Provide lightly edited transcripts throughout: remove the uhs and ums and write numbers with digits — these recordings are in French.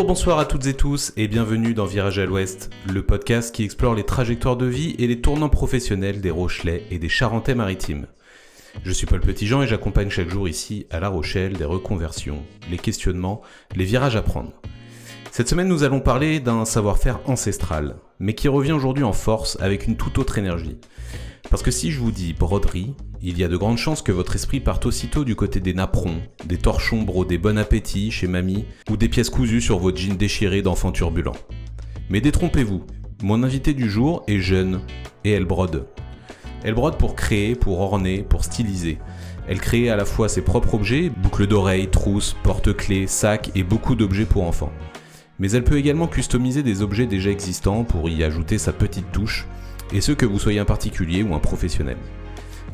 Bonsoir à toutes et tous et bienvenue dans Virage à l'Ouest, le podcast qui explore les trajectoires de vie et les tournants professionnels des Rochelais et des Charentais-Maritimes. Je suis Paul Petitjean et j'accompagne chaque jour ici à La Rochelle des reconversions, les questionnements, les virages à prendre. Cette semaine nous allons parler d'un savoir-faire ancestral, mais qui revient aujourd'hui en force avec une toute autre énergie. Parce que si je vous dis broderie, il y a de grandes chances que votre esprit parte aussitôt du côté des napperons, des torchons brodés bon appétit chez mamie, ou des pièces cousues sur vos jeans déchirés d'enfants turbulents. Mais détrompez-vous, mon invitée du jour est jeune, et elle brode. Elle brode pour créer, pour orner, pour styliser. Elle crée à la fois ses propres objets, boucles d'oreilles, trousses, porte-clés, sacs et beaucoup d'objets pour enfants. Mais elle peut également customiser des objets déjà existants pour y ajouter sa petite touche, et ce que vous soyez un particulier ou un professionnel.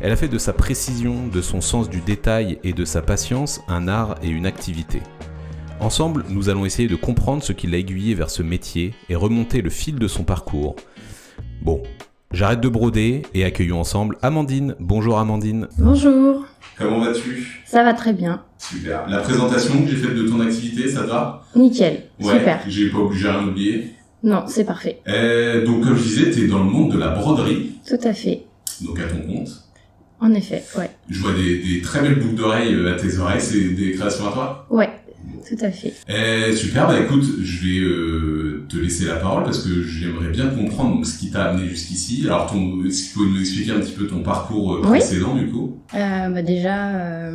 Elle a fait de sa précision, de son sens du détail et de sa patience un art et une activité. Ensemble, nous allons essayer de comprendre ce qui l'a aiguillée vers ce métier et remonter le fil de son parcours. Bon, j'arrête de broder et accueillons ensemble Amandine. Bonjour Amandine. Bonjour. Comment vas-tu ? Ça va très bien. Super. La présentation que j'ai faite de ton activité, ça te va ? Nickel. Ouais, super. J'ai pas obligé à rien oublier. Non, c'est parfait. Donc comme je disais, t'es dans le monde de la broderie. Tout à fait. Donc à ton compte. En effet, ouais. Je vois des très belles boucles d'oreilles à tes oreilles, c'est des créations à toi ? Ouais, tout à fait. Super, bah écoute, je vais te laisser la parole parce que j'aimerais bien comprendre donc, ce qui t'a amené jusqu'ici. Alors, est-ce que tu peux nous expliquer un petit peu ton parcours précédent du coup ? Déjà,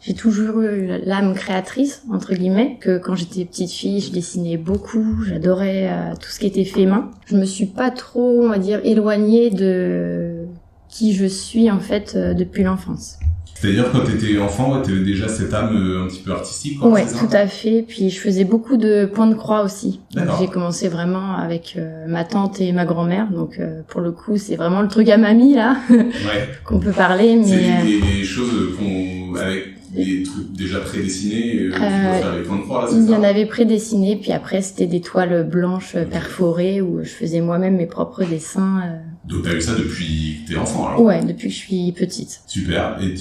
j'ai toujours eu l'âme créatrice, entre guillemets, que quand j'étais petite fille, je dessinais beaucoup, j'adorais tout ce qui était fait main. Je me suis pas trop, on va dire, éloignée de qui je suis en fait depuis l'enfance. C'est-à-dire quand t'étais enfant, t'avais déjà cette âme un petit peu artistique, quoi, ouais, c'est ça ? Tout à fait. Puis je faisais beaucoup de points de croix aussi. D'accord. J'ai commencé vraiment avec ma tante et ma grand-mère. Donc pour le coup, c'est vraiment le truc à mamie là Ouais. qu'on peut parler. Mais c'est des choses avec des trucs déjà prédessinés, tu dois faire les points de croix, là, c'est ça ? Il y en avait prédessiné, puis après c'était des toiles blanches perforées où je faisais moi-même mes propres dessins. Donc t'as eu ça depuis que t'es enfant, alors ? Ouais, depuis que je suis petite. Super. Et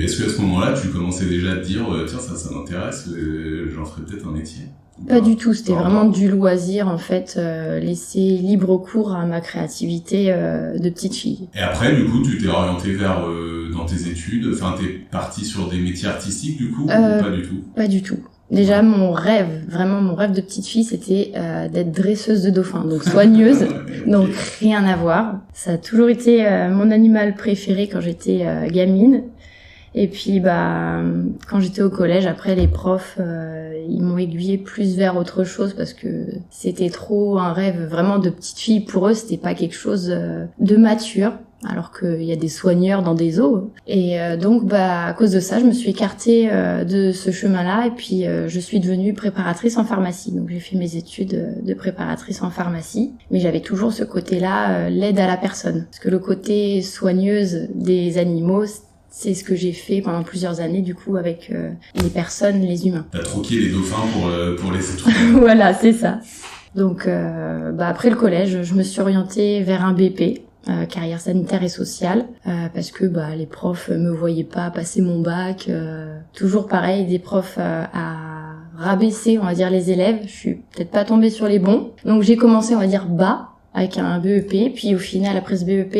est-ce qu'à ce moment-là, tu commençais déjà à te dire, tiens, ça m'intéresse, j'en ferais peut-être un métier ? Pas du tout, c'était vraiment du loisir en fait, laisser libre cours à ma créativité de petite fille. Et après, du coup, tu t'es orienté vers dans tes études, enfin t'es partie sur des métiers artistiques du coup, ou pas du tout ? Pas du tout. Déjà, mon rêve de petite fille, c'était d'être dresseuse de dauphins, donc soigneuse, okay. Donc rien à voir. Ça a toujours été mon animal préféré quand j'étais gamine. Et puis, quand j'étais au collège, après, les profs, ils m'ont aiguillée plus vers autre chose parce que c'était trop un rêve vraiment de petite fille. Pour eux, c'était pas quelque chose de mature. Alors qu'il y a des soigneurs dans des zoos. Et donc, à cause de ça, je me suis écartée de ce chemin-là et puis je suis devenue préparatrice en pharmacie. Donc, j'ai fait mes études de préparatrice en pharmacie. Mais j'avais toujours ce côté-là, l'aide à la personne. Parce que le côté soigneuse des animaux, c'est ce que j'ai fait pendant plusieurs années, du coup, avec les personnes, les humains. T'as troqué les dauphins pour les êtres humains. Voilà, c'est ça. Donc, après le collège, je me suis orientée vers un BP. Carrière sanitaire et sociale, parce que les profs me voyaient pas passer mon bac. Toujours pareil, des profs à rabaisser, on va dire, les élèves. Je suis peut-être pas tombée sur les bons. Donc j'ai commencé, on va dire, bas, avec un BEP. Puis au final, après ce BEP,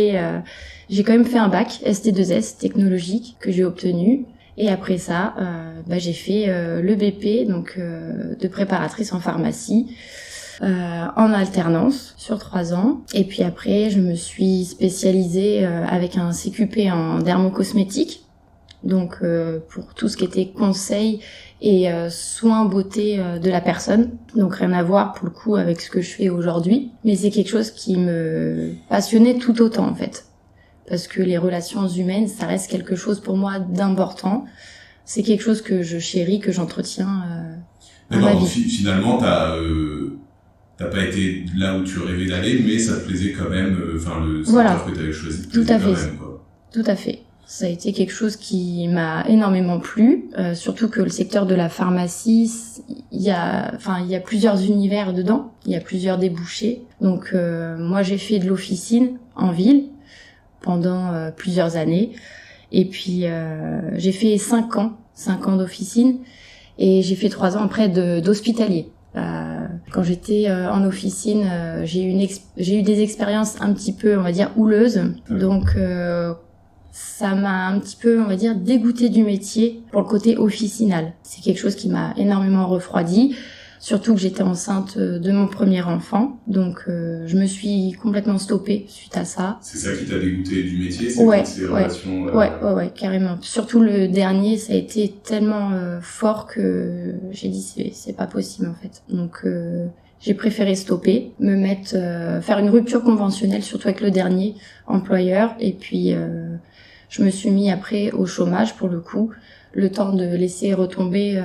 j'ai quand même fait un bac ST2S, technologique, que j'ai obtenu. Et après ça, j'ai fait le BP, donc de préparatrice en pharmacie. En alternance sur 3 ans. Et puis après, je me suis spécialisée avec un CQP en dermocosmétique. Donc pour tout ce qui était conseil et soins beauté de la personne. Donc rien à voir pour le coup avec ce que je fais aujourd'hui. Mais c'est quelque chose qui me passionnait tout autant en fait. Parce que les relations humaines, ça reste quelque chose pour moi d'important. C'est quelque chose que je chéris, que j'entretiens dans ma vie. Finalement, t'as pas été là où tu rêvais d'aller, mais ça te plaisait quand même, le secteur que t'avais choisi te plaisait quand même, quoi. Tout à fait. Ça a été quelque chose qui m'a énormément plu, surtout que le secteur de la pharmacie, il y a plusieurs univers dedans, il y a plusieurs débouchés. Donc moi j'ai fait de l'officine en ville pendant plusieurs années, et puis j'ai fait 5 ans d'officine, et j'ai fait 3 ans après d'hospitalier. Quand j'étais en officine, j'ai eu des expériences un petit peu, on va dire, houleuses, donc ça m'a un petit peu, on va dire, dégoûté du métier pour le côté officinal. C'est quelque chose qui m'a énormément refroidi, surtout que j'étais enceinte de mon premier enfant. Donc, je me suis complètement stoppée suite à ça. C'est ça qui t'a dégoûté du métier, ces relations... Ouais, carrément. Surtout le dernier, ça a été tellement fort que j'ai dit, c'est pas possible, en fait. Donc, j'ai préféré stopper, faire une rupture conventionnelle, surtout avec le dernier employeur, et puis... je me suis mis après au chômage pour le coup, le temps de laisser retomber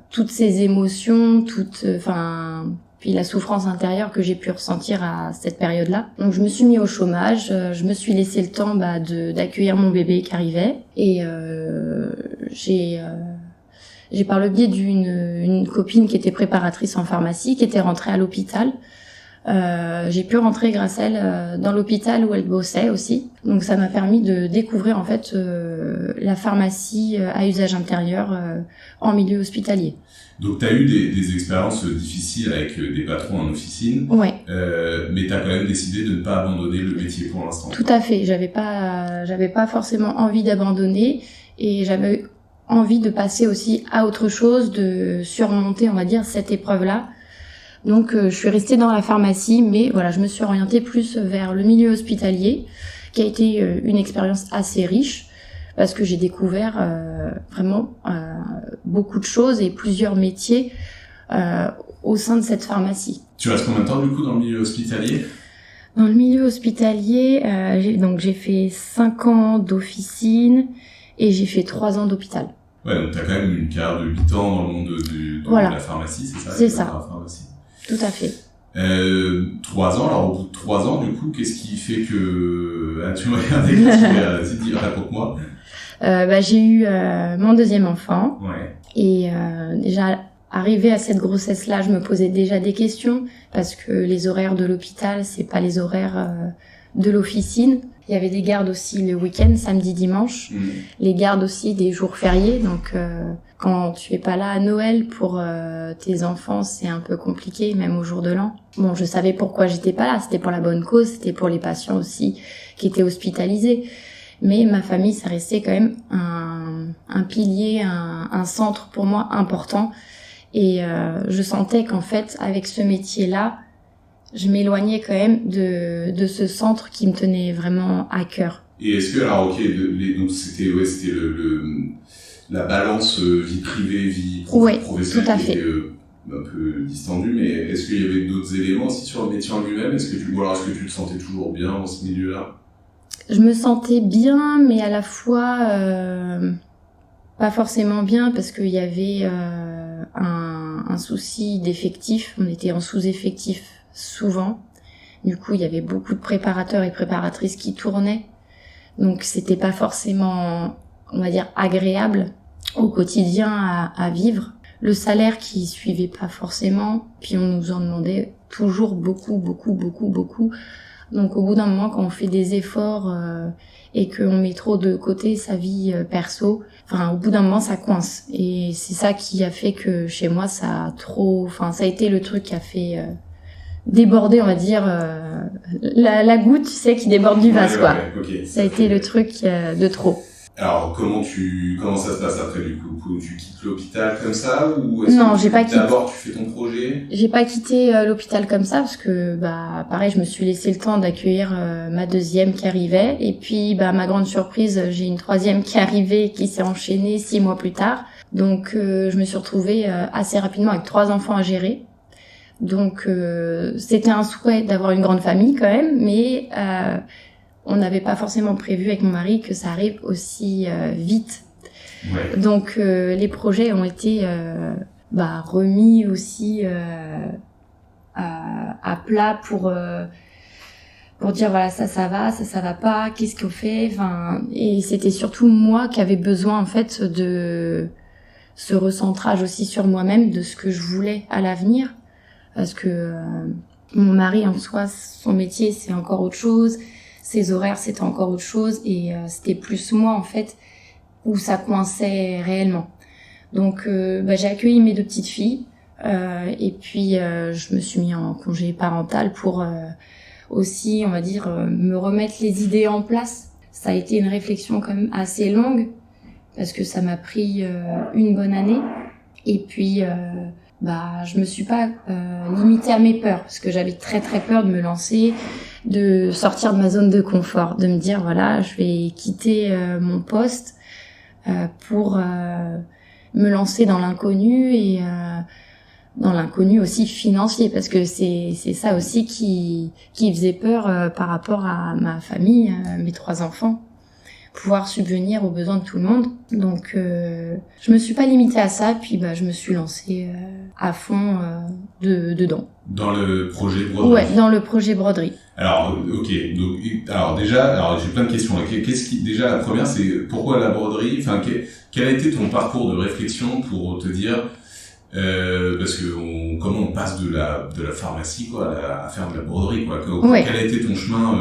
toutes ces émotions, puis la souffrance intérieure que j'ai pu ressentir à cette période-là. Donc je me suis mis au chômage, je me suis laissé le temps d'accueillir mon bébé qui arrivait, et j'ai par le biais d'une copine qui était préparatrice en pharmacie, qui était rentrée à l'hôpital. J'ai pu rentrer grâce à elle dans l'hôpital où elle bossait aussi. Donc ça m'a permis de découvrir en fait la pharmacie à usage intérieur en milieu hospitalier. Donc tu as eu des expériences difficiles avec des patrons en officine. Ouais. Mais tu as quand même décidé de ne pas abandonner le métier pour l'instant. Tout à fait, j'avais pas forcément envie d'abandonner, et j'avais envie de passer aussi à autre chose, de surmonter, on va dire, cette épreuve-là. Donc je suis restée dans la pharmacie, mais voilà, je me suis orientée plus vers le milieu hospitalier, qui a été une expérience assez riche, parce que j'ai découvert vraiment beaucoup de choses et plusieurs métiers au sein de cette pharmacie. Tu restes combien de temps du coup dans le milieu hospitalier ? Dans le milieu hospitalier, j'ai fait 5 ans d'officine et j'ai fait 3 ans d'hôpital. Ouais, donc t'as quand même une carrière de 8 ans dans le monde de la pharmacie, c'est ça ? C'est ça. Tout à fait. 3 ans, alors au bout de 3 ans, du coup, qu'est-ce qui fait que... Ah, tu me regardais, raconte-moi. J'ai eu mon deuxième enfant. Ouais. Et déjà, arrivé à cette grossesse-là, je me posais déjà des questions, parce que les horaires de l'hôpital, c'est pas les horaires de l'officine. Il y avait des gardes aussi le week-end, samedi, dimanche. Les gardes aussi des jours fériés, donc... Quand tu es pas là à Noël pour tes enfants, c'est un peu compliqué, même au jour de l'an. Bon, je savais pourquoi j'étais pas là, c'était pour la bonne cause, c'était pour les patients aussi qui étaient hospitalisés. Mais ma famille, ça restait quand même un pilier, un centre pour moi important. Et je sentais qu'en fait, avec ce métier-là, je m'éloignais quand même de ce centre qui me tenait vraiment à cœur. Et est-ce que, alors ok, donc c'était la balance vie privée, vie professionnelle tout à fait. Était un peu distendue, mais est-ce qu'il y avait d'autres éléments aussi sur le métier en lui-même ? Est-ce que tu te sentais toujours bien dans ce milieu-là ? Je me sentais bien, mais à la fois pas forcément bien, parce qu'il y avait un souci d'effectif. On était en sous-effectif souvent. Du coup, il y avait beaucoup de préparateurs et préparatrices qui tournaient. Donc, c'était pas forcément, on va dire, agréable au quotidien à vivre. Le salaire qui suivait pas forcément, puis on nous en demandait toujours beaucoup. Donc au bout d'un moment, quand on fait des efforts et qu'on met trop de côté sa vie perso, au bout d'un moment ça coince. Et c'est ça qui a fait que chez moi ça a été le truc qui a fait déborder, on va dire, la goutte, tu sais, qui déborde du vase, quoi. Okay. Ça a été le truc de trop. Alors, comment ça se passe après, du coup? Tu quittes l'hôpital comme ça, ou non, j'ai pas quitté. D'abord, tu fais ton projet? J'ai pas quitté l'hôpital comme ça, parce que, pareil, je me suis laissé le temps d'accueillir ma deuxième qui arrivait. Et puis, ma grande surprise, j'ai une troisième qui est arrivée, qui s'est enchaînée 6 mois plus tard. Donc, je me suis retrouvée assez rapidement avec 3 enfants à gérer. Donc, c'était un souhait d'avoir une grande famille quand même, mais on n'avait pas forcément prévu avec mon mari que ça arrive aussi vite. Ouais. Donc, les projets ont été remis aussi à plat pour dire voilà, ça va pas, qu'est-ce qu'on fait, enfin, et c'était surtout moi qui avais besoin en fait de ce recentrage aussi sur moi-même, de ce que je voulais à l'avenir, parce que mon mari en soi, son métier c'est encore autre chose, ses horaires c'était encore autre chose, et c'était plus moi en fait où ça coinçait réellement. Donc j'ai accueilli mes 2 petites filles, et puis je me suis mis en congé parental pour aussi, on va dire, me remettre les idées en place. Ça a été une réflexion quand même assez longue, parce que ça m'a pris une bonne année. Et puis, je me suis pas limitée à mes peurs, parce que j'avais très très peur de me lancer, de sortir de ma zone de confort, de me dire voilà, je vais quitter mon poste pour me lancer dans l'inconnu, et dans l'inconnu aussi financier, parce que c'est ça aussi qui faisait peur par rapport à ma famille, mes 3 enfants, pouvoir subvenir aux besoins de tout le monde. Donc je me suis pas limitée à ça, puis je me suis lancée à fond dedans. Dans le projet broderie. Ouais, dans le projet broderie. Alors OK, donc déjà j'ai plein de questions. Déjà la première, c'est pourquoi la broderie, enfin quel a été ton parcours de réflexion pour te dire parce que comment on passe de la pharmacie quoi à faire de la broderie quoi. Quel a été ton chemin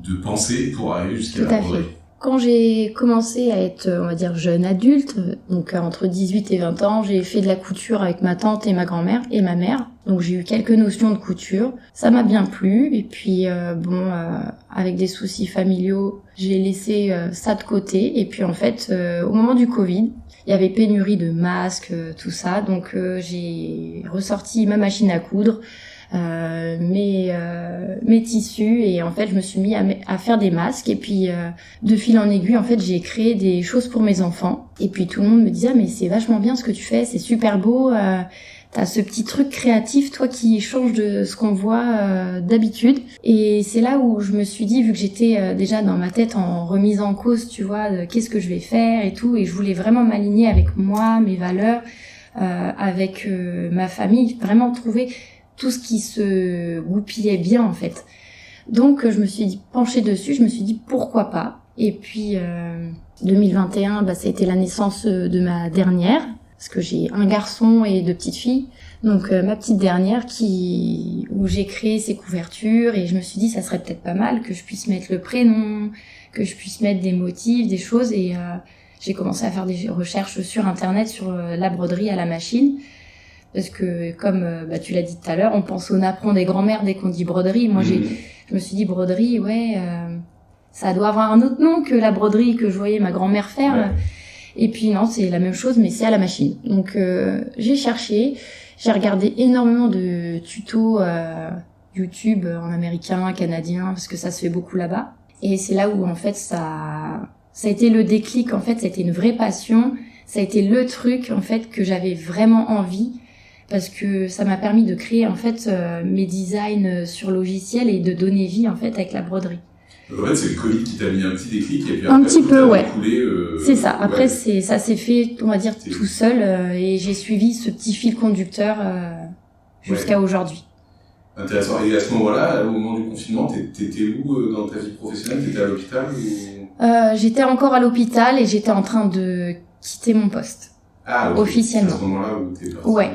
de pensée pour arriver jusqu'à la broderie? Quand j'ai commencé à être, on va dire, jeune adulte, donc entre 18 et 20 ans, j'ai fait de la couture avec ma tante et ma grand-mère et ma mère. Donc j'ai eu quelques notions de couture. Ça m'a bien plu. Et puis avec des soucis familiaux, j'ai laissé ça de côté. Et puis en fait, au moment du Covid, il y avait pénurie de masques, tout ça. Donc j'ai ressorti ma machine à coudre, mes tissus, et en fait je me suis mis à faire des masques. Et puis de fil en aiguille, en fait j'ai créé des choses pour mes enfants. Et puis tout le monde me disait mais c'est vachement bien ce que tu fais, c'est super beau, t'as ce petit truc créatif toi qui change de ce qu'on voit d'habitude. Et c'est là où je me suis dit, vu que j'étais déjà dans ma tête en remise en cause, tu vois, de qu'est-ce que je vais faire et tout, et je voulais vraiment m'aligner avec moi, mes valeurs, avec ma famille, vraiment trouver tout ce qui se goupillait bien en fait. Donc je me suis penchée dessus, je me suis dit pourquoi pas. Et puis 2021, ça a été la naissance de ma dernière, parce que j'ai un garçon et 2 petites filles. Donc ma petite dernière où j'ai créé ces couvertures, et je me suis dit ça serait peut-être pas mal que je puisse mettre le prénom, que je puisse mettre des motifs, des choses, et j'ai commencé à faire des recherches sur internet sur la broderie à la machine. Parce que, comme tu l'as dit tout à l'heure, on pense au napperon des grands-mères dès qu'on dit broderie. Moi, je me suis dit broderie, ça doit avoir un autre nom que la broderie que je voyais ma grand-mère faire. Ouais. Et puis non, c'est la même chose, mais c'est à la machine. Donc, j'ai cherché, j'ai regardé énormément de tutos YouTube en américain, canadien, parce que ça se fait beaucoup là-bas. Et c'est là où, en fait, ça a été le déclic, en fait, ça a été une vraie passion. Ça a été le truc, en fait, que j'avais vraiment envie, parce que ça m'a permis de créer en fait mes designs sur logiciel et de donner vie en fait avec la broderie. En fait, c'est le Covid qui t'a mis un petit déclic, et puis après, un petit peu, ouais. C'est ça. Après, ça s'est fait, on va dire, tout seul, et j'ai suivi ce petit fil conducteur jusqu'à aujourd'hui. Intéressant. Et à ce moment-là, au moment du confinement, t'étais où dans ta vie professionnelle? T'étais à l'hôpital ou... J'étais encore à l'hôpital, et j'étais en train de quitter mon poste. Ah, okay. Officiellement. C'est à ce moment-là où t'es parti. Ouais.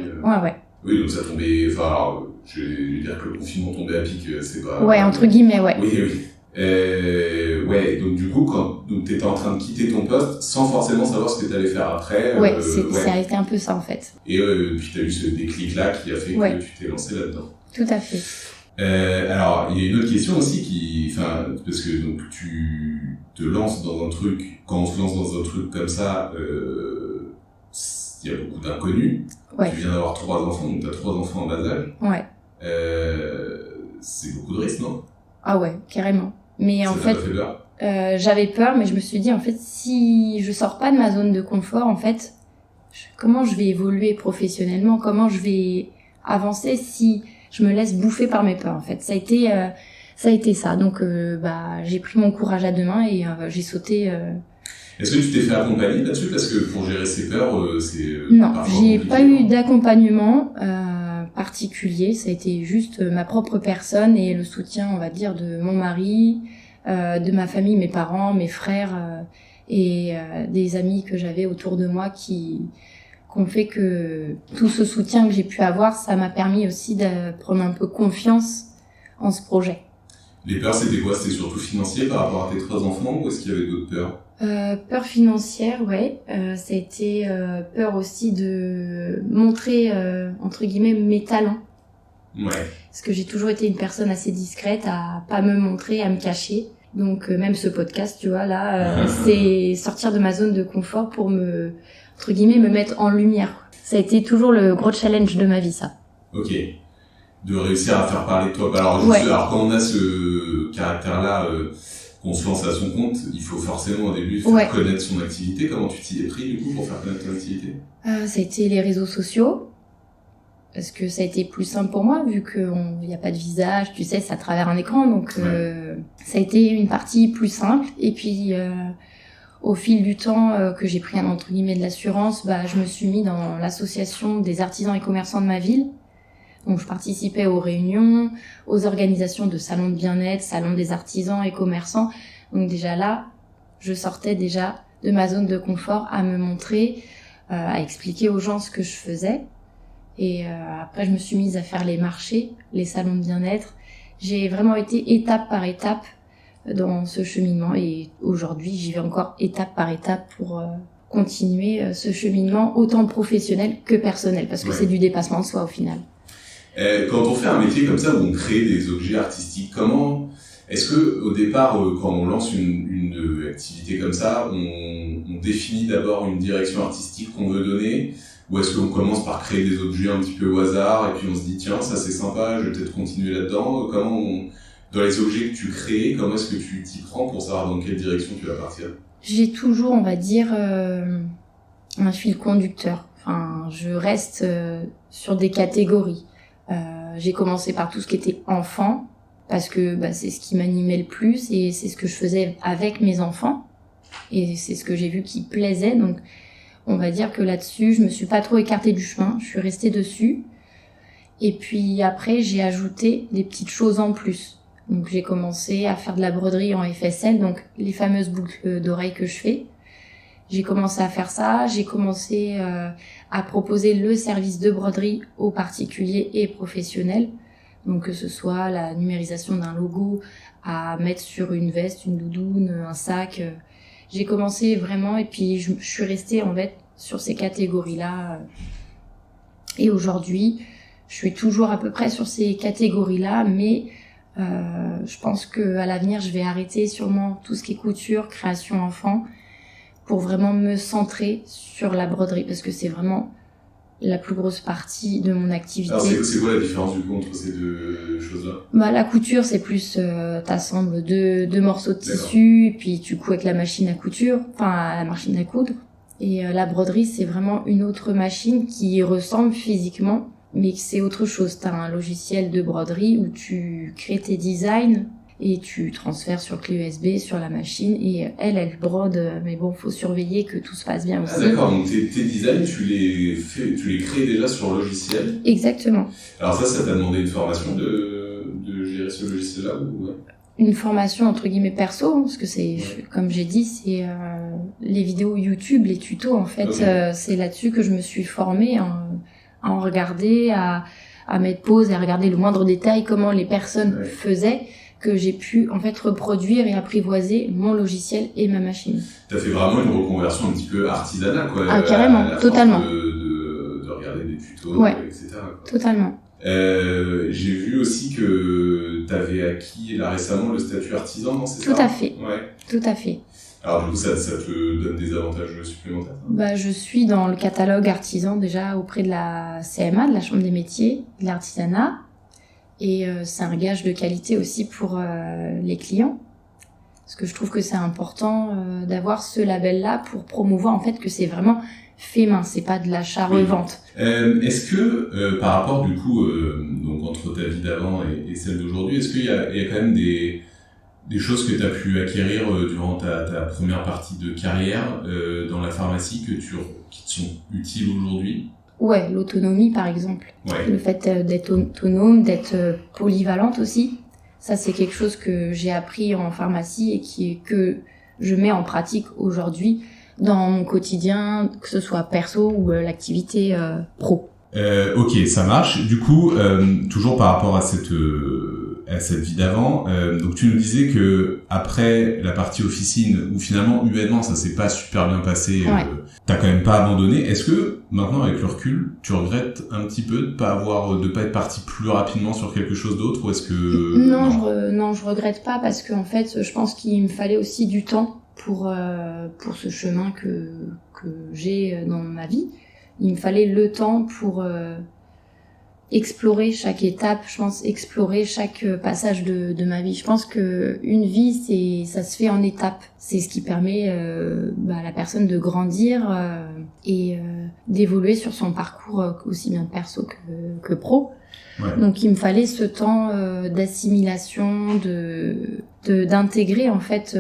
Oui, donc ça tombait, je vais dire que le confinement tombait à pic, c'est pas... Ouais, entre guillemets, ouais. Oui. Donc du coup, donc t'étais en train de quitter ton poste sans forcément savoir ce que t'allais faire après. Ça a été un peu ça en fait. Et puis t'as eu ce déclic-là qui a fait que tu t'es lancé là-dedans. Tout à fait. Alors, il y a une autre question aussi parce que donc tu te lances dans un truc, quand on se lance dans un truc comme ça, il y a beaucoup d'inconnus. Ouais. Tu viens d'avoir 3 enfants, donc t'as 3 enfants en bas âge. Ouais. C'est beaucoup de risques, non? Ah ouais, carrément. Mais ça en fait, j'avais peur, mais je me suis dit, en fait, si je sors pas de ma zone de confort, en fait, comment je vais évoluer professionnellement? Comment je vais avancer si je me laisse bouffer par mes peurs, en fait? Ça a été ça. Donc, j'ai pris mon courage à 2 mains et j'ai sauté. Est-ce que tu t'es fait accompagner là-dessus? Parce que pour gérer ces peurs, c'est... Non, j'ai pas eu d'accompagnement particulier. Ça a été juste ma propre personne et le soutien, on va dire, de mon mari, de ma famille, mes parents, mes frères et des amis que j'avais autour de moi qui ont fait que tout ce soutien que j'ai pu avoir, ça m'a permis aussi de prendre un peu confiance en ce projet. Les peurs, c'était quoi? C'était surtout financier par rapport à tes 3 enfants ou est-ce qu'il y avait d'autres peurs? Peur financière, ouais. Ça a été peur aussi de montrer, entre guillemets, mes talents. Ouais. Parce que j'ai toujours été une personne assez discrète à pas me montrer, à me cacher. Donc même ce podcast, tu vois, là, c'est sortir de ma zone de confort pour entre guillemets, me mettre en lumière. Ça a été toujours le gros challenge de ma vie, ça. Ok. De réussir à faire parler de toi. Alors, alors quand on a ce caractère-là, qu'on se lance à son compte, il faut forcément au début faire connaître son activité. Comment tu t'y es pris du coup pour faire connaître ton activité? Ça a été les réseaux sociaux, parce que ça a été plus simple pour moi vu qu'il n'y a pas de visage, tu sais, c'est à travers un écran, donc ça a été une partie plus simple. Et puis au fil du temps que j'ai pris entre guillemets de l'assurance, je me suis mis dans l'association des artisans et commerçants de ma ville. Donc je participais aux réunions, aux organisations de salons de bien-être, salons des artisans et commerçants. Donc déjà là, je sortais déjà de ma zone de confort à me montrer, à expliquer aux gens ce que je faisais. Et après, je me suis mise à faire les marchés, les salons de bien-être. J'ai vraiment été étape par étape dans ce cheminement. Et aujourd'hui, j'y vais encore étape par étape pour continuer ce cheminement autant professionnel que personnel. Parce que c'est du dépassement de soi au final. Quand on fait un métier comme ça où on crée des objets artistiques, comment est-ce que au départ, quand on lance une activité comme ça, on définit d'abord une direction artistique qu'on veut donner, ou est-ce qu'on commence par créer des objets un petit peu au hasard et puis on se dit tiens ça c'est sympa, je vais peut-être continuer là-dedans. Dans les objets que tu crées, comment est-ce que tu t'y prends pour savoir dans quelle direction tu vas partir? J'ai toujours, on va dire, un fil conducteur. Enfin, je reste sur des catégories. J'ai commencé par tout ce qui était enfant parce que c'est ce qui m'animait le plus et c'est ce que je faisais avec mes enfants et c'est ce que j'ai vu qui plaisait. Donc on va dire que là-dessus je me suis pas trop écartée du chemin, je suis restée dessus. Et puis après j'ai ajouté des petites choses en plus. Donc j'ai commencé à faire de la broderie en FSL, donc les fameuses boucles d'oreilles que je fais. J'ai commencé à faire ça, j'ai commencé à proposer le service de broderie aux particuliers et professionnels. Donc que ce soit la numérisation d'un logo, à mettre sur une veste, une doudoune, un sac. J'ai commencé vraiment et puis je suis restée en fait sur ces catégories-là. Et aujourd'hui, je suis toujours à peu près sur ces catégories-là, mais je pense qu'à l'avenir, je vais arrêter sûrement tout ce qui est couture, création enfant, pour vraiment me centrer sur la broderie, parce que c'est vraiment la plus grosse partie de mon activité. Alors c'est quoi la différence du coup entre ces deux choses-là? La couture, c'est plus t'assembles deux morceaux de tissu, et puis tu couds avec la machine à couture, enfin la machine à coudre. Et la broderie, c'est vraiment une autre machine qui ressemble physiquement, mais c'est autre chose. T'as un logiciel de broderie où tu crées tes designs et tu transfères sur clé USB sur la machine et elle brode, mais bon, faut surveiller que tout se passe bien aussi. Ah d'accord, donc tes designs, tu les crées déjà sur le logiciel? Exactement. Alors ça t'a demandé une formation de gérer ce logiciel-là ou... Une formation entre guillemets perso, parce que c'est, comme j'ai dit, c'est les vidéos YouTube, les tutos en fait, c'est là-dessus que je me suis formée, à en regarder, à mettre pause et à regarder le moindre détail, comment les personnes faisaient, que j'ai pu en fait reproduire et apprivoiser mon logiciel et ma machine. T'as fait vraiment une reconversion un petit peu artisanale, quoi. Ah, carrément, totalement. De regarder des tutos, etc. Quoi. Totalement. J'ai vu aussi que t'avais acquis là récemment le statut artisan, non, c'est ça? Tout à fait. Ouais. Tout à fait. Alors du coup, ça te donne des avantages supplémentaires? Je suis dans le catalogue artisan déjà auprès de la CMA, de la Chambre des métiers, de l'artisanat. Et c'est un gage de qualité aussi pour les clients. Parce que je trouve que c'est important d'avoir ce label-là pour promouvoir en fait que c'est vraiment fait main, c'est pas de l'achat-revente. Est-ce que par rapport du coup, donc entre ta vie d'avant et celle d'aujourd'hui, est-ce qu'il y a quand même des choses que tu as pu acquérir durant ta première partie de carrière dans la pharmacie qui te sont utiles aujourd'hui? Ouais, l'autonomie par exemple. Ouais. Le fait d'être autonome, d'être polyvalente aussi. Ça, c'est quelque chose que j'ai appris en pharmacie et que je mets en pratique aujourd'hui dans mon quotidien, que ce soit perso ou l'activité pro. Ok, ça marche. Du coup, toujours par rapport à cette vie d'avant, donc tu nous disais que après la partie officine, où finalement humainement ça s'est pas super bien passé, Ouais. T'as quand même pas abandonné. Est-ce que maintenant avec le recul, tu regrettes un petit peu de pas être parti plus rapidement sur quelque chose d'autre, ou est-ce que Non, je regrette pas parce que en fait, je pense qu'il me fallait aussi du temps pour ce chemin que j'ai dans ma vie. Il me fallait le temps pour explorer chaque étape, je pense explorer chaque passage de ma vie. Je pense que une vie, ça se fait en étapes. C'est ce qui permet à la personne de grandir et d'évoluer sur son parcours aussi bien perso que pro. Ouais. Donc il me fallait ce temps d'assimilation, d'intégrer en fait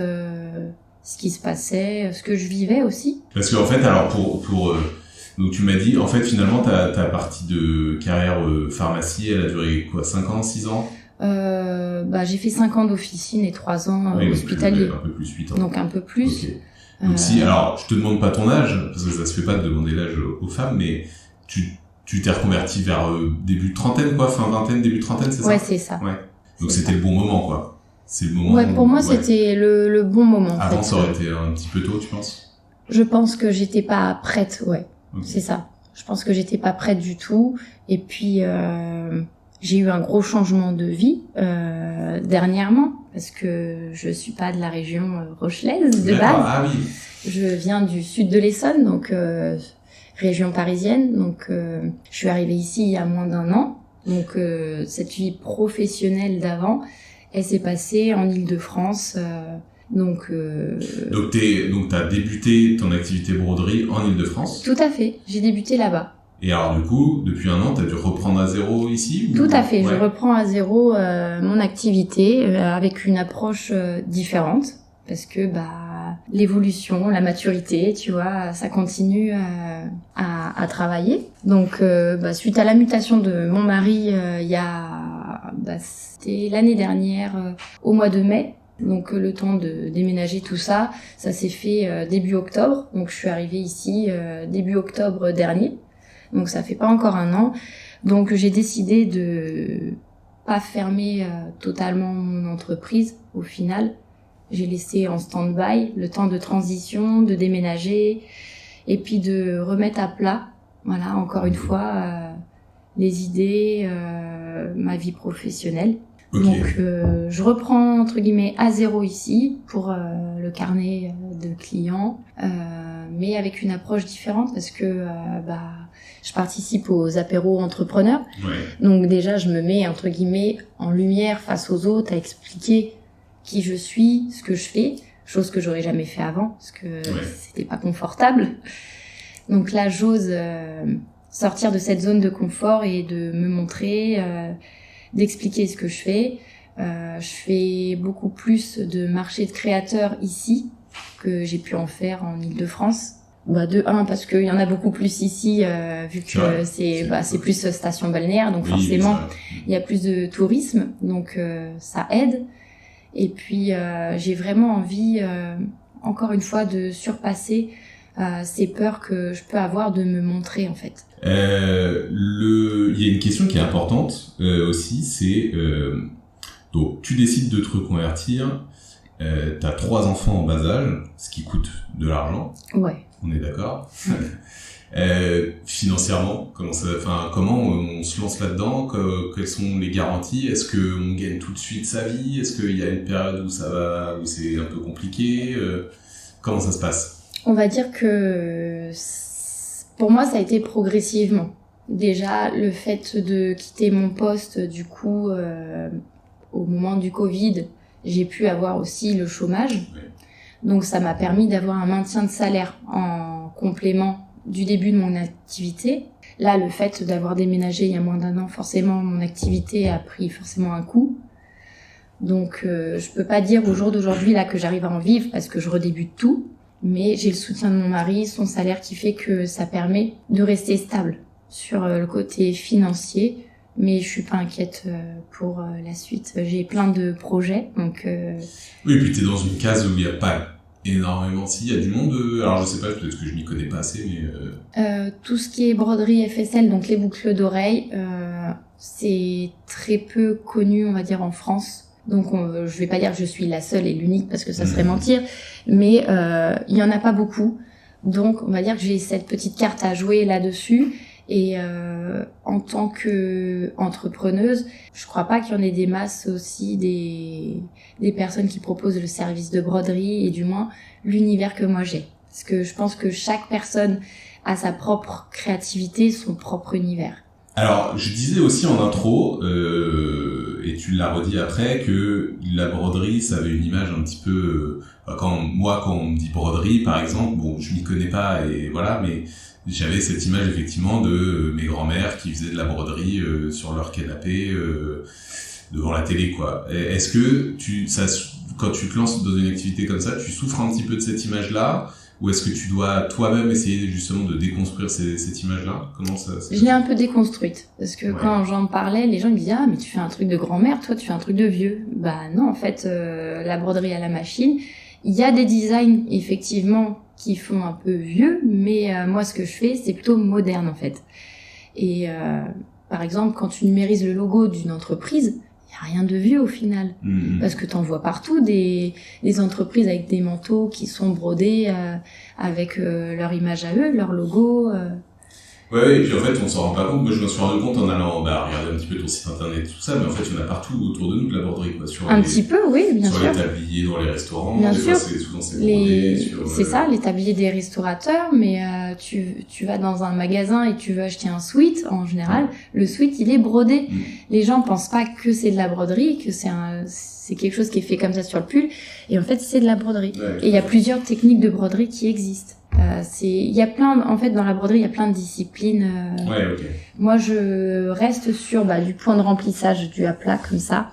ce qui se passait, ce que je vivais aussi. Parce qu'en fait, alors pour donc tu m'as dit, en fait, finalement, ta partie de carrière pharmacie, elle a duré quoi, 5 ans, 6 ans? J'ai fait 5 ans d'officine et 3 ans Oui, hospitalier. un peu plus, 8 ans. Donc un peu plus. Okay. Donc alors, je te demande pas ton âge, parce que ça se fait pas de demander l'âge aux femmes, mais tu t'es reconverti vers début de trentaine, quoi, fin vingtaine, début de trentaine, c'est ça? Ouais, c'est ça. Ouais. Donc c'était le bon moment, quoi. C'est le moment. Ouais, pour moi, c'était le bon moment. Avant, ça aurait été un petit peu tôt, tu penses? Je pense que j'étais pas prête, ouais. Okay. C'est ça. Je pense que j'étais pas prête du tout. Et puis, j'ai eu un gros changement de vie dernièrement, parce que je suis pas de la région rochelaise de base. Ah oui. Je viens du sud de l'Essonne, donc région parisienne. Donc, je suis arrivée ici il y a moins d'1 an. Donc, cette vie professionnelle d'avant, elle s'est passée en Île-de-France. Donc t'as débuté ton activité broderie en Île-de-France? Tout à fait, j'ai débuté là-bas. Et alors du coup, depuis 1 an, t'as dû reprendre à zéro ici? Tout à fait, ouais. Je reprends à zéro mon activité avec une approche différente, parce que l'évolution, la maturité, tu vois, ça continue à travailler. Donc suite à la mutation de mon mari, c'était l'année dernière, au mois de mai. Donc le temps de déménager tout ça, ça s'est fait début octobre. Donc je suis arrivée ici début octobre dernier. Donc ça fait pas encore 1 an. Donc j'ai décidé de pas fermer totalement mon entreprise au final. J'ai laissé en stand-by le temps de transition, de déménager et puis de remettre à plat, voilà, encore une fois, les idées, ma vie professionnelle. Okay. Donc je reprends entre guillemets à zéro ici pour le carnet de clients, mais avec une approche différente parce que je participe aux apéros entrepreneurs. Ouais. Donc déjà je me mets entre guillemets en lumière face aux autres à expliquer qui je suis, ce que je fais, chose que j'aurais jamais fait avant parce que c'était pas confortable. Donc là j'ose sortir de cette zone de confort et de me montrer, d'expliquer ce que je fais. Je fais beaucoup plus de marchés de créateurs ici que j'ai pu en faire en Île-de-France. De 1 parce qu'il y en a beaucoup plus ici vu que c'est plus station balnéaire, donc forcément il y a plus de tourisme, donc ça aide. Et puis j'ai vraiment envie encore une fois de surpasser ces peurs que je peux avoir de me montrer en fait. Il y a une question qui est importante aussi, c'est donc tu décides de te reconvertir, t'as 3 enfants en bas âge, ce qui coûte de l'argent. Ouais. On est d'accord. Financièrement, comment on se lance là-dedans, quelles sont les garanties? Est-ce que on gagne tout de suite sa vie? Est-ce qu'il y a une période où c'est un peu compliqué? Comment ça se passe? On va dire que pour moi, ça a été progressivement. Déjà, le fait de quitter mon poste, du coup, au moment du Covid, j'ai pu avoir aussi le chômage. Ouais. Donc, ça m'a permis d'avoir un maintien de salaire en complément du début de mon activité. Là, le fait d'avoir déménagé il y a moins d'1 an, forcément, mon activité a pris forcément un coup. Donc, je peux pas dire au jour d'aujourd'hui là que j'arrive à en vivre parce que je redébute tout. Mais j'ai le soutien de mon mari, son salaire qui fait que ça permet de rester stable sur le côté financier, mais je suis pas inquiète pour la suite. J'ai plein de projets, donc... Oui, et puis t'es dans une case où il n'y a pas énormément... Si, il y a du monde... alors je sais pas, peut-être que je m'y connais pas assez, mais... Tout ce qui est broderie FSL, donc les boucles d'oreilles, c'est très peu connu, on va dire, en France. Donc je vais pas dire que je suis la seule et l'unique, parce que ça serait mentir, mais il y en a pas beaucoup. Donc on va dire que j'ai cette petite carte à jouer là-dessus. Et en tant que entrepreneuse, je crois pas qu'il y en ait des masses aussi, des personnes qui proposent le service de broderie, et du moins l'univers que moi j'ai. Parce que je pense que chaque personne a sa propre créativité, son propre univers. Alors, je disais aussi en intro, et tu l'as redit après, que la broderie, ça avait une image un petit peu... quand on me dit broderie, par exemple, bon, je m'y connais pas, et voilà, mais j'avais cette image, effectivement, de mes grands-mères qui faisaient de la broderie sur leur canapé, devant la télé, quoi. Est-ce que quand tu te lances dans une activité comme ça, tu souffres un petit peu de cette image-là? Ou est-ce que tu dois toi-même essayer justement de déconstruire cette image-là? Comment ça Je l'ai un peu déconstruite, parce que quand j'en parlais, les gens me disaient « Ah, mais tu fais un truc de grand-mère, toi tu fais un truc de vieux. » Bah non, en fait, la broderie à la machine, il y a des designs, effectivement, qui font un peu vieux, mais moi ce que je fais, c'est plutôt moderne, en fait. Et par exemple, quand tu numérises le logo d'une entreprise, il n'y a rien de vieux au final, parce que t'en vois partout des entreprises avec des manteaux qui sont brodés avec leur image à eux, leur logo. Ouais, et puis en fait, on s'en rend pas compte. Moi, je me suis rendu compte en allant regarder un petit peu ton site internet, tout ça, mais en fait, il y en a partout autour de nous de la broderie, quoi. Petit peu, oui, bien sûr. Sur les tabliers dans les restaurants, bien des sûr. fois, souvent c'est brodé. C'est ça, les tabliers des restaurateurs, mais tu vas dans un magasin et tu veux acheter un sweat, en général, le sweat, il est brodé. Les gens pensent pas que c'est de la broderie, que c'est quelque chose qui est fait comme ça sur le pull, et en fait, c'est de la broderie. Ouais, et il y a plusieurs techniques de broderie qui existent. Il y a en fait, dans la broderie, il y a plein de disciplines. Ouais, ok. Moi, je reste sur du point de remplissage, du à plat, comme ça.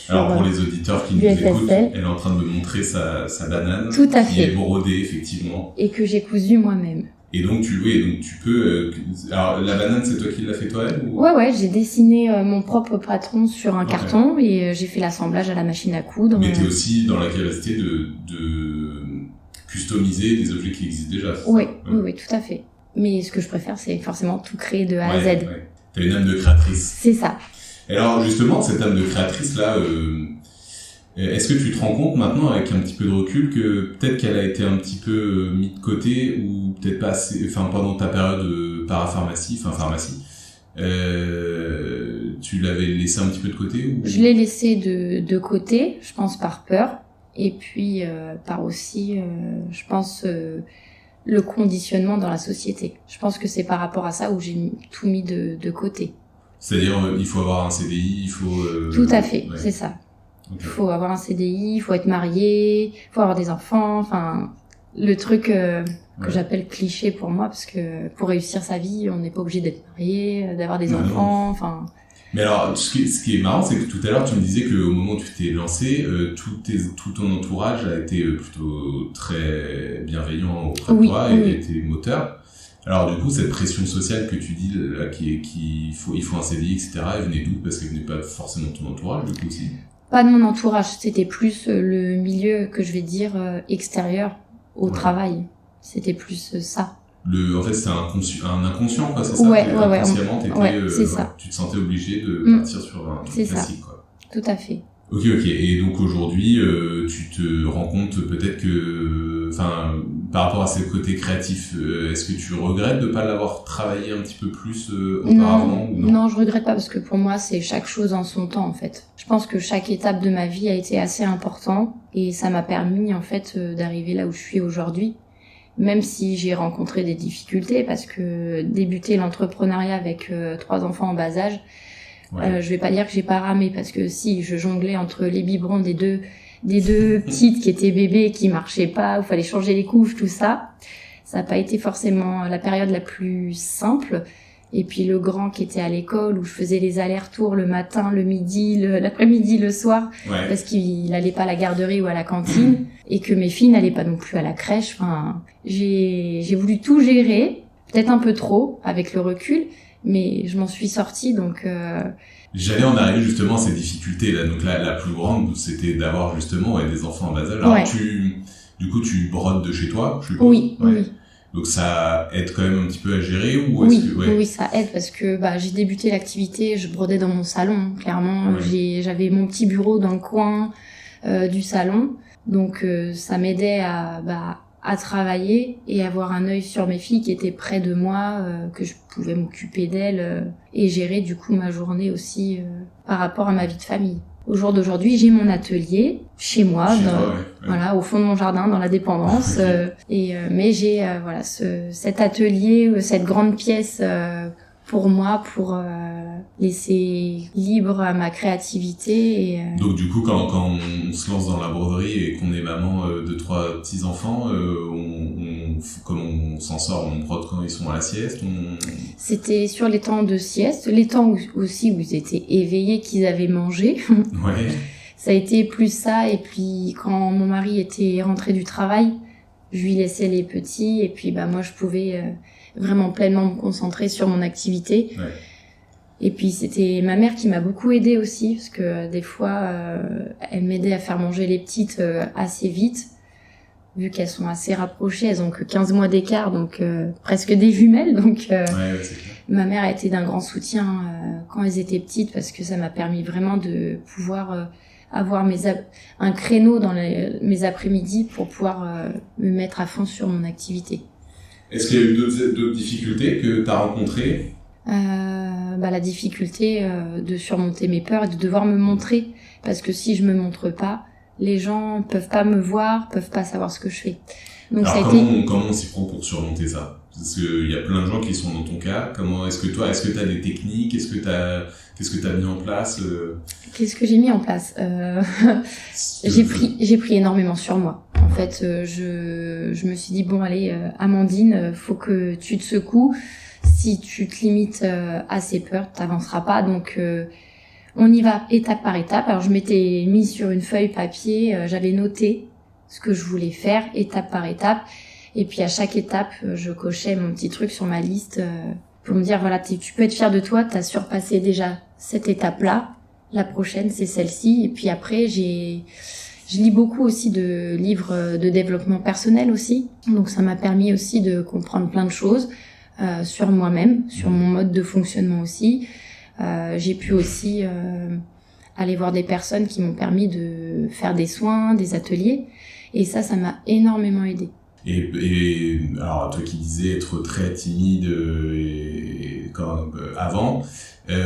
Alors, pour les auditeurs qui nous écoutent, elle est en train de me montrer sa banane. Tout à fait. Qui est brodée, effectivement. Et que j'ai cousu moi-même. Et donc, tu peux... alors, la banane, c'est toi qui l'as fait toi-même ou... Ouais, j'ai dessiné mon propre patron sur un carton, et j'ai fait l'assemblage à la machine à coudre. Mais t'es aussi dans la capacité de customiser des objets qui existent déjà. Oui, tout à fait. Mais ce que je préfère, c'est forcément tout créer de A à Z. Ouais. T'as une âme de créatrice. C'est ça. Et alors, justement, cette âme de créatrice-là, est-ce que tu te rends compte maintenant, avec un petit peu de recul, que peut-être qu'elle a été un petit peu mise de côté, ou peut-être pas assez, pendant ta période pharmacie, tu l'avais laissé un petit peu de côté ou... Je l'ai laissé de côté, je pense par peur. Et puis par aussi, je pense, le conditionnement dans la société. Je pense que c'est par rapport à ça où j'ai tout mis de côté. C'est-à-dire, il faut avoir un CDI, il faut... Tout à fait, c'est ça. Okay. Il faut avoir un CDI, il faut être marié, il faut avoir des enfants, enfin, le truc que j'appelle cliché pour moi, parce que pour réussir sa vie, on n'est pas obligé d'être marié, d'avoir des enfants, enfin... Mais alors, ce qui est marrant, c'est que tout à l'heure, tu me disais qu'au moment où tu t'es lancé, tout ton entourage a été plutôt très bienveillant auprès de toi et était moteur. Alors du coup, cette pression sociale que tu dis, là, il faut un CDI, etc., elle venait d'où? Parce qu'elle venait pas forcément de ton entourage, du coup, aussi. Pas de mon entourage, c'était plus le milieu, que je vais dire, extérieur au travail. C'était plus ça. En fait, c'est un inconscient, quoi, c'est ça? Inconsciemment, c'est ça. Tu te sentais obligé de partir sur un classique, quoi. Tout à fait. Ok. Et donc aujourd'hui, tu te rends compte peut-être que, par rapport à ce côté créatif, est-ce que tu regrettes de pas l'avoir travaillé un petit peu plus auparavant ou non? Non, je regrette pas, parce que pour moi, c'est chaque chose en son temps, en fait. Je pense que chaque étape de ma vie a été assez important, et ça m'a permis, en fait, d'arriver là où je suis aujourd'hui. Même si j'ai rencontré des difficultés, parce que débuter l'entrepreneuriat avec 3 enfants en bas âge, je vais pas dire que j'ai pas ramé, parce que si, je jonglais entre les biberons des deux petites qui étaient bébés, qui marchaient pas, où fallait changer les couches, tout ça. Ça n'a pas été forcément la période la plus simple. Et puis le grand qui était à l'école, où je faisais les allers-retours le matin, le midi, l'après-midi, le soir, parce qu'il allait pas à la garderie ou à la cantine, et que mes filles n'allaient pas non plus à la crèche. Enfin, j'ai voulu tout gérer, peut-être un peu trop avec le recul, mais je m'en suis sortie, donc... J'allais en arriver justement à ces difficultés-là. Donc la plus grande, c'était d'avoir justement des enfants en bas âge. Alors Ouais. Du coup, tu brodes de chez toi, je suppose. Oui, Ouais. oui. Donc ça aide quand même un petit peu à gérer ou Oui, est-ce que... Ouais. oui, ça aide parce que j'ai débuté l'activité, je brodais dans mon salon, clairement. Ouais. J'avais mon petit bureau dans le coin du salon, donc ça m'aidait à travailler et avoir un œil sur mes filles qui étaient près de moi, que je pouvais m'occuper d'elles et gérer du coup ma journée aussi par rapport à ma vie de famille. Au jour d'aujourd'hui, j'ai mon atelier chez moi, Chez dans- toi, ouais. voilà, au fond de mon jardin, dans la dépendance. Ok. Mais j'ai voilà cet atelier, cette grande pièce pour moi, pour laisser libre à ma créativité. Et, Donc du coup, quand on se lance dans la broderie et qu'on est maman de 3 petits-enfants, comment on s'en sort? On brode quand ils sont à la sieste? c'était sur les temps de sieste, les temps aussi où ils étaient éveillés, qu'ils avaient mangé. Ouais. Ça a été plus ça, et puis quand mon mari était rentré du travail, je lui laissais les petits, et puis moi je pouvais vraiment pleinement me concentrer sur mon activité. Ouais. Et puis c'était ma mère qui m'a beaucoup aidée aussi, parce que des fois elle m'aidait à faire manger les petites assez vite, vu qu'elles sont assez rapprochées, elles ont que 15 mois d'écart, donc presque des jumelles, donc Ouais, c'est clair. ma mère a été d'un grand soutien quand elles étaient petites, parce que ça m'a permis vraiment de pouvoir avoir un créneau dans mes après-midi pour pouvoir me mettre à fond sur mon activité. Est-ce qu'il y a eu d'autres difficultés que tu as rencontrées? La difficulté de surmonter mes peurs et de devoir me montrer, parce que si je me montre pas, les gens peuvent pas me voir, peuvent pas savoir ce que je fais. Donc Alors ça a comment on s'y prend pour surmonter ça? Parce qu'il y a plein de gens qui sont dans ton cas. Est-ce que tu as des techniques? Qu'est-ce que tu as mis en place? Qu'est-ce que j'ai mis en place? J'ai pris énormément sur moi. En fait, je me suis dit bon allez, Amandine, faut que tu te secoues. Si tu te limites à ces peurs, t'avanceras pas. Donc on y va étape par étape. Alors je m'étais mis sur une feuille papier, j'avais noté ce que je voulais faire étape par étape. Et puis à chaque étape, je cochais mon petit truc sur ma liste pour me dire voilà, tu peux être fier de toi, t'as surpassé déjà cette étape-là. La prochaine, c'est celle-ci. Et puis après, je lis beaucoup aussi de livres de développement personnel aussi. Donc ça m'a permis aussi de comprendre plein de choses sur moi-même, sur mon mode de fonctionnement aussi. J'ai pu aussi aller voir des personnes qui m'ont permis de faire des soins, des ateliers. Et ça m'a énormément aidée. Et alors toi qui disais être très timide avant,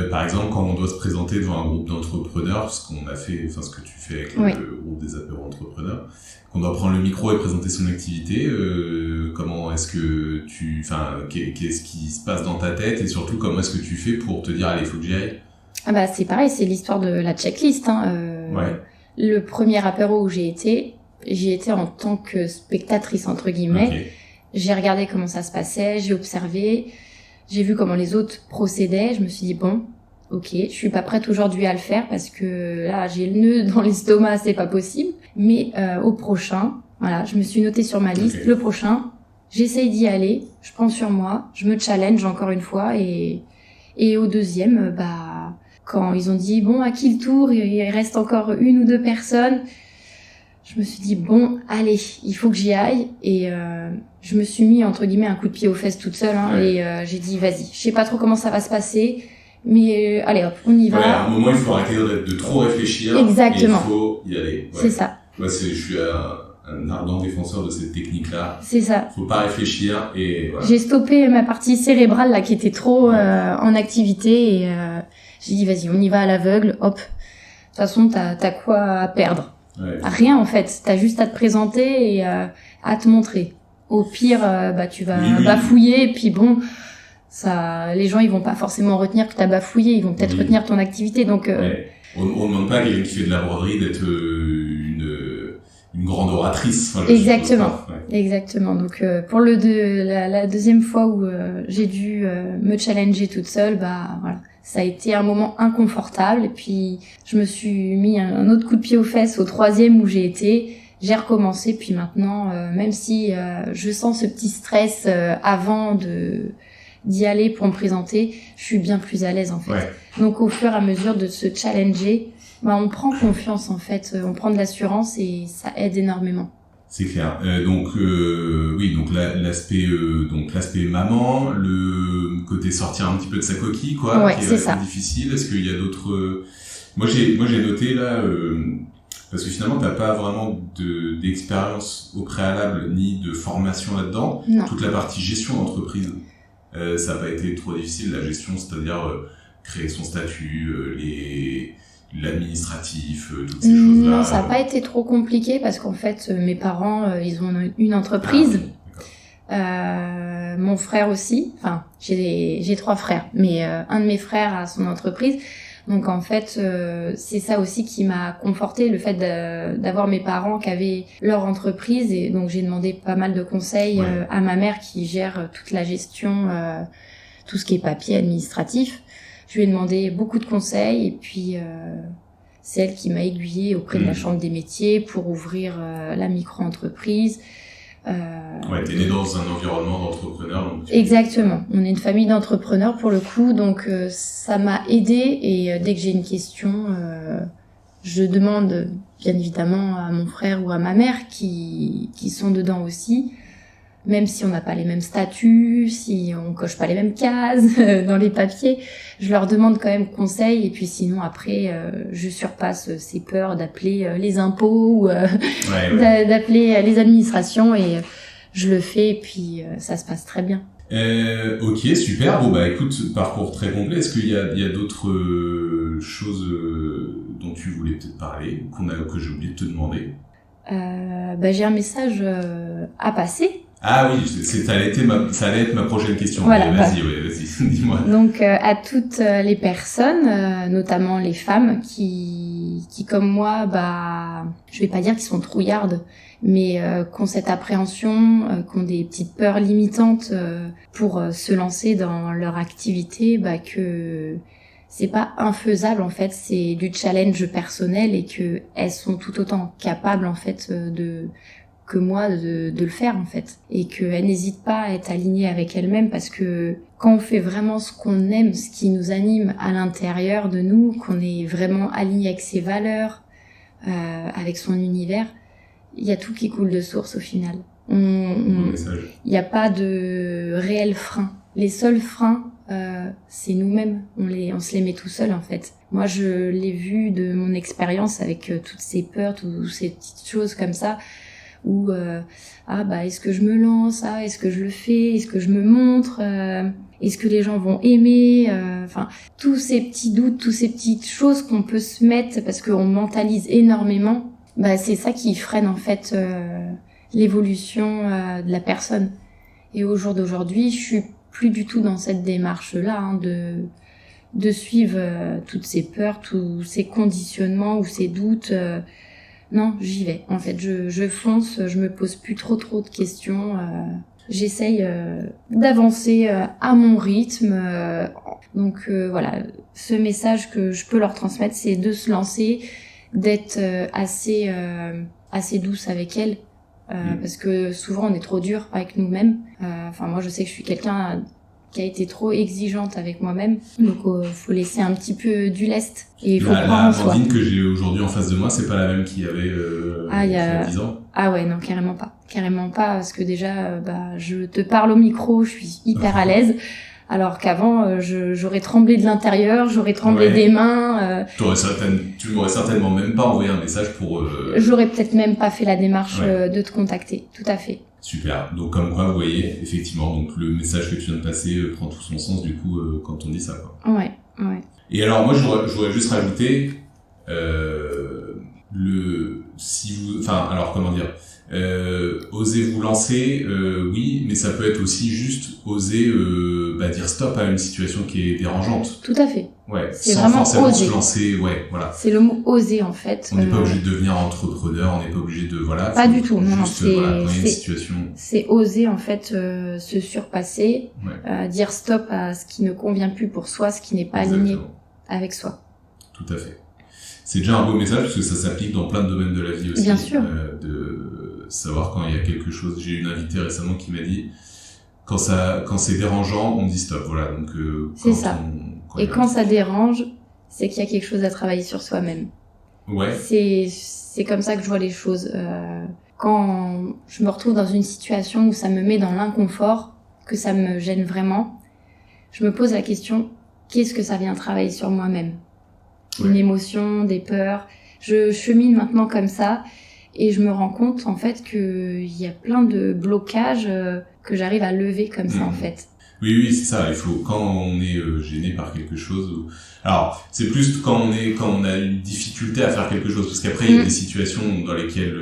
par exemple quand on doit se présenter devant un groupe d'entrepreneurs, ce qu'on a fait, ce que tu fais avec le groupe des apéros entrepreneurs, qu'on doit prendre le micro et présenter son activité, comment est-ce que qu'est-ce qui se passe dans ta tête et surtout comment est-ce que tu fais pour te dire allez faut que j'y aille? C'est pareil, c'est l'histoire de la checklist. Ouais. Le premier apéro où j'y étais en tant que spectatrice entre guillemets. Okay. J'ai regardé comment ça se passait, j'ai observé, j'ai vu comment les autres procédaient. Je me suis dit bon, ok, je suis pas prête aujourd'hui à le faire parce que là j'ai le nœud dans l'estomac, c'est pas possible. Mais au prochain, voilà, je me suis notée sur ma liste. Okay. Le prochain, j'essaye d'y aller, je prends sur moi, je me challenge encore une fois et au deuxième, quand ils ont dit bon à qui le tour, il reste encore 1 ou 2 personnes. Je me suis dit bon allez, il faut que j'y aille et je me suis mis entre guillemets un coup de pied aux fesses toute seule et j'ai dit vas-y, je sais pas trop comment ça va se passer mais allez hop, on y va. Ouais, à un moment il faut arrêter de trop réfléchir. Exactement. Et il faut y aller. Ouais. C'est ça. Moi je suis un ardent défenseur de cette technique-là. C'est ça. Faut pas réfléchir et voilà. J'ai stoppé ma partie cérébrale là qui était trop en activité et j'ai dit vas-y, on y va à l'aveugle, hop. De toute façon, t'as quoi à perdre? Ouais. Rien en fait, t'as juste à te présenter et à te montrer. Au pire, tu vas bafouiller et puis bon, ça, les gens ils vont pas forcément retenir que t'as bafouillé, ils vont peut-être retenir ton activité. Donc on demande pas à quelqu'un qui fait de la broderie d'être une grande oratrice. Exactement, exactement. Donc pour la deuxième fois où j'ai dû me challenger toute seule, voilà. Ça a été un moment inconfortable et puis je me suis mis un autre coup de pied aux fesses au 3e où j'ai été. J'ai recommencé puis maintenant, même si je sens ce petit stress avant d'y aller pour me présenter, je suis bien plus à l'aise en fait. Ouais. Donc au fur et à mesure de se challenger, on prend confiance en fait, on prend de l'assurance et ça aide énormément. C'est clair. Donc l'aspect maman, le côté sortir un petit peu de sa coquille, quoi, ouais, qui est c'est ça. difficile. Est-ce qu'il y a d'autres Moi j'ai noté là parce que finalement t'as pas vraiment d'expérience au préalable ni de formation là-dedans. Non. Toute la partie gestion d'entreprise, ça a pas été trop difficile, la gestion, c'est-à-dire créer son statut, l'administratif, toutes ces choses-là. Non, ça n'a pas été trop compliqué parce qu'en fait, mes parents, ils ont une entreprise. Mon frère aussi. Enfin, j'ai 3 frères, mais un de mes frères a son entreprise. Donc en fait, c'est ça aussi qui m'a conforté, le fait d'avoir mes parents qui avaient leur entreprise. Et donc j'ai demandé pas mal de conseils à ma mère qui gère toute la gestion, tout ce qui est papier administratif. Je lui ai demandé beaucoup de conseils et puis c'est elle qui m'a aiguillée auprès de la Chambre des métiers pour ouvrir la micro-entreprise. Ouais, t'es née dans un environnement d'entrepreneurs. Exactement. On est une famille d'entrepreneurs pour le coup, donc ça m'a aidée et dès que j'ai une question, je demande bien évidemment à mon frère ou à ma mère qui sont dedans aussi. Même si on n'a pas les mêmes statuts, si on coche pas les mêmes cases dans les papiers, je leur demande quand même conseil et puis sinon après je surpasse ces peurs d'appeler les impôts ou d'appeler les administrations et je le fais et puis ça se passe très bien. Ok, super. Bon bah écoute, parcours très complet. Est-ce qu'il y a d'autres choses dont tu voulais peut-être parler ou que j'ai oublié de te demander? J'ai un message à passer. Ah oui, ça allait être ma prochaine question. Voilà, vas-y, dis-moi. Donc à toutes les personnes, notamment les femmes qui comme moi, je vais pas dire qu'ils sont trouillardes, mais qui ont cette appréhension, qui ont des petites peurs limitantes pour se lancer dans leur activité, que c'est pas infaisable en fait, c'est du challenge personnel et que elles sont tout autant capables en fait que moi de le faire en fait, et qu'elles n'hésitent pas à être alignées avec elles-mêmes parce que quand on fait vraiment ce qu'on aime, ce qui nous anime à l'intérieur de nous, qu'on est vraiment aligné avec ses valeurs, avec son univers, il y a tout qui coule de source au final. Il n'y a pas de réel frein. Les seuls freins, c'est nous-mêmes. On se les met tout seul en fait. Moi, je l'ai vu de mon expérience avec toutes ces peurs, toutes ces petites choses comme ça, où est-ce que je me lance, est-ce que je le fais, est-ce que je me montre, est-ce que les gens vont aimer, tous ces petits doutes, toutes ces petites choses qu'on peut se mettre parce qu'on mentalise énormément, c'est ça qui freine en fait l'évolution de la personne. Et au jour d'aujourd'hui, je suis plus du tout dans cette démarche-là de suivre toutes ces peurs, tous ces conditionnements ou ces doutes. Non, j'y vais. En fait, je fonce, je me pose plus trop de questions. J'essaye d'avancer à mon rythme. Donc voilà, ce message que je peux leur transmettre, c'est de se lancer, d'être assez douce avec elles. Parce que souvent on est trop dur avec nous-mêmes. Moi je sais que je suis quelqu'un qui a été trop exigeante avec moi-même, donc faut laisser un petit peu du lest et il faut prendre en soi. La Amandine que j'ai aujourd'hui en face de moi, c'est pas la même qu'il y avait il y a 10 ans. Ah ouais, non, carrément pas parce que déjà je te parle au micro, je suis hyper à l'aise. Alors qu'avant, j'aurais tremblé de l'intérieur, j'aurais tremblé des mains. Tu m'aurais certainement même pas envoyé un message pour... J'aurais peut-être même pas fait la démarche de te contacter, tout à fait. Super, donc comme quoi, vous voyez, effectivement, donc le message que tu viens de passer prend tout son sens du coup quand on dit ça, quoi. Ouais. Et alors moi, j'aurais juste rajouté oser vous lancer, oui, mais ça peut être aussi juste oser dire stop à une situation qui est dérangeante. Tout à fait. Ouais, c'est sans vraiment forcément oser. Se lancer, voilà. C'est le mot oser en fait. On n'est pas obligé de devenir entrepreneur, on n'est pas obligé de Pas du tout, non, c'est une situation. C'est oser en fait se surpasser, dire stop à ce qui ne convient plus pour soi, ce qui n'est pas aligné avec soi. Tout à fait. C'est déjà un beau message parce que ça s'applique dans plein de domaines de la vie aussi. Bien sûr. De savoir quand il y a quelque chose. J'ai eu une invitée récemment qui m'a dit quand c'est dérangeant, on dit stop. Voilà. Donc c'est ça. Et quand ça dérange, c'est qu'il y a quelque chose à travailler sur soi-même. Ouais. C'est comme ça que je vois les choses. Quand je me retrouve dans une situation où ça me met dans l'inconfort, que ça me gêne vraiment, je me pose la question, qu'est-ce que ça vient travailler sur moi-même ? Une émotion, des peurs. Je chemine maintenant comme ça et je me rends compte en fait qu'il y a plein de blocages que j'arrive à lever comme ça en fait. Oui, c'est ça. Il faut, quand on est gêné par quelque chose. Alors, c'est plus quand on a une difficulté à faire quelque chose, parce qu'après il y a des situations dans lesquelles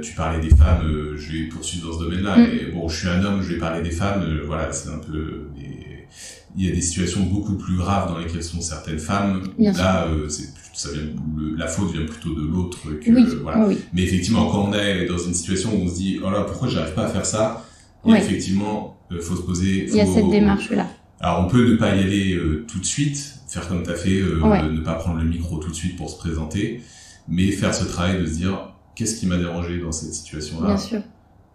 tu parlais des femmes. Je vais poursuivre dans ce domaine-là. Mais bon, je suis un homme, je vais parler des femmes. Voilà, c'est un peu. Il y a des situations beaucoup plus graves dans lesquelles sont certaines femmes. Là, la faute vient plutôt de l'autre que voilà. Oui. Mais effectivement, quand on est dans une situation où on se dit, oh là, pourquoi j'arrive pas à faire ça? Et effectivement, faut se poser. Il y a cette démarche-là. Alors, on peut ne pas y aller tout de suite, faire comme t'as fait, ne pas prendre le micro tout de suite pour se présenter, mais faire ce travail de se dire, qu'est-ce qui m'a dérangé dans cette situation-là? Bien sûr.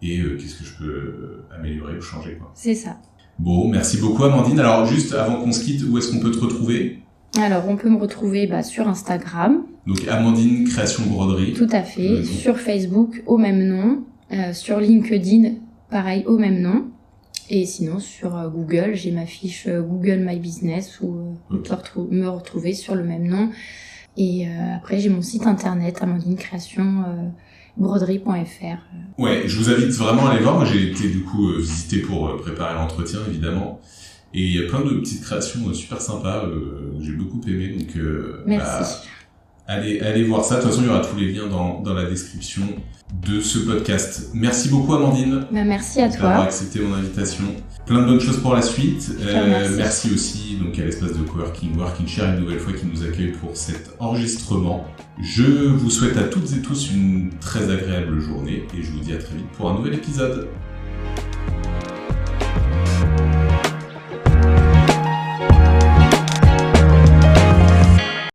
Et qu'est-ce que je peux améliorer ou changer, quoi. C'est ça. Bon, merci beaucoup Amandine. Alors juste avant qu'on se quitte, où est-ce qu'on peut te retrouver? Alors on peut me retrouver sur Instagram. Donc Amandine Création Broderie. Tout à fait. Sur Facebook au même nom. Sur LinkedIn, pareil au même nom. Et sinon sur Google, j'ai ma fiche Google My Business où on peut me retrouver sur le même nom. Et après j'ai mon site internet Amandine Création broderie.fr. Ouais, je vous invite vraiment à aller voir. Moi, j'ai été du coup visiter pour préparer l'entretien, évidemment. Et il y a plein de petites créations super sympas. J'ai beaucoup aimé. Donc, merci. Allez voir ça. De toute façon, il y aura tous les liens dans la description de ce podcast. Merci beaucoup, Amandine. Merci à toi. D'avoir accepté mon invitation. Plein de bonnes choses pour la suite. Merci aussi donc à l'espace de coworking Working Share une nouvelle fois qui nous accueille pour cet enregistrement. Je vous souhaite à toutes et tous une très agréable journée et je vous dis à très vite pour un nouvel épisode.